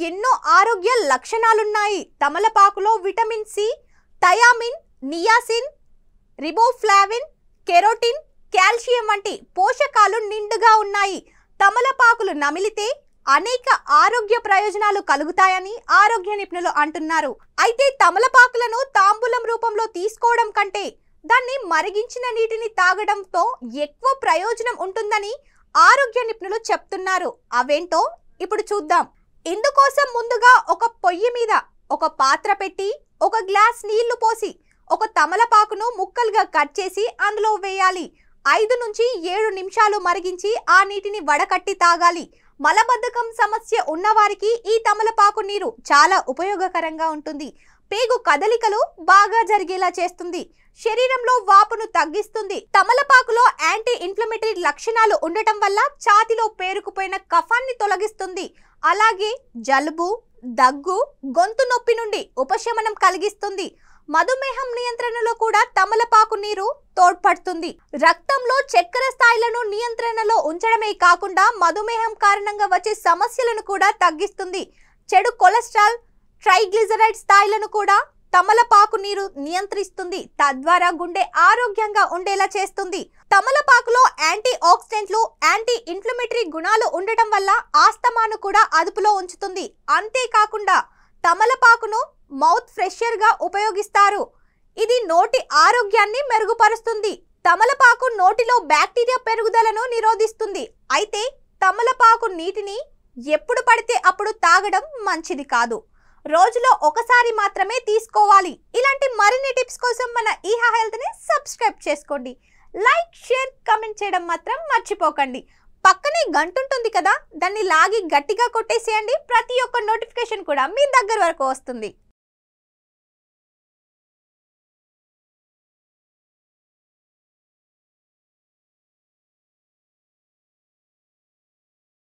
ఎన్నో ఆరోగ్య లక్షణాలున్నాయి. తమలపాకులో vitamin C, thiamine, niacin, riboflavin, carotene, calcium వంటి పోషకాలు నిండుగా ఉన్నాయి. తమలపాకులు నమిలితే అనేక ఆరోగ్య ప్రయోజనాలు కలుగుతాయని ఆరోగ్య నిపుణులు అంటున్నారు. అయితే తమలపాకులను తాంబూలం రూపంలో తీసుకోవడం కంటే దాన్ని మరిగించిన నీటిని తాగడంతో ఎక్కువ ప్రయోజనం ఉంటుందని ఆరోగ్య నిపుణులు చెప్తున్నారు. అవేంటో ఇప్పుడు చూద్దాం. ఇందుకోసం ముందుగా ఒక పొయ్యి మీద ఒక పాత్ర పెట్టి ఒక గ్లాస్ నీళ్లు పోసి ఒక తమలపాకును ముక్కలుగా కట్ చేసి అందులో వేయాలి. 5 నుంచి 7 నిమిషాలు మరిగించి ఆ నీటిని వడకట్టి తాగాలి. మలబద్ధకం సమస్య ఉన్నవారికి ఈ తమలపాకు నీరు చాలా ఉపయోగకరంగా ఉంటుంది. పేగు కదలికలు బాగా జరిగేలా చేస్తుంది. శరీరంలో వాపును తగ్గిస్తుంది. తమలపాకులో యాంటీ ఇన్ఫ్లమేటరీ లక్షణాలు ఉండటం వల్ల ఛాతీలో పేరుకుపోయిన కఫాన్ని తొలగిస్తుంది. అలాగే జలుబు, దగ్గు, గొంతు నొప్పి నుండి ఉపశమనం కలిగిస్తుంది. మధుమేహం నియంత్రణలో కూడా తమలపాకు నీరు తోడ్పడుతుంది. రక్తంలో చక్కెర స్థాయిలను నియంత్రణలో ఉంచడమే కాకుండా మధుమేహం కారణంగా వచ్చే సమస్యలను కూడా తగ్గిస్తుంది. చెడు కొలెస్ట్రాల్, ట్రైగ్లిజరైడ్ స్థాయిలను కూడా తమలపాకు నీరు నియంత్రిస్తుంది. తద్వారా గుండె ఆరోగ్యంగా ఉండేలా చేస్తుంది. తమలపాకులో యాంటీ ఆక్సిడెంట్లు, యాంటీ ఇన్ఫ్లమేటరీ గుణాలు ఉండటం వల్ల ఆస్తమాను కూడా అదుపులో ఉంచుతుంది. అంతేకాకుండా తమలపాకును మౌత్ ఫ్రెషర్ గా ఉపయోగిస్తారు. ఇది నోటి ఆరోగ్యాన్ని మెరుగుపరుస్తుంది. తమలపాకు నోటిలో బ్యాక్టీరియా పెరుగుదలను నిరోధిస్తుంది. అయితే తమలపాకు నీటిని ఎప్పుడు పడితే అప్పుడు తాగడం మంచిది కాదు. రోజులో ఒకసారి మాత్రమే తీసుకోవాలి. ఇలాంటి మరిన్ని టిప్స్ కోసం మన ఈహా హెల్త్ ని సబ్స్క్రైబ్ చేసుకోండి. లైక్, షేర్, కామెంట్ చేయడం మాత్రం మర్చిపోకండి. పక్కనే గంట ఉంటుంది కదా, దాన్ని లాగి గట్టిగా కొట్టేసేయండి. ప్రతి ఒక్క నోటిఫికేషన్ కూడా మీ దగ్గర వరకు వస్తుంది.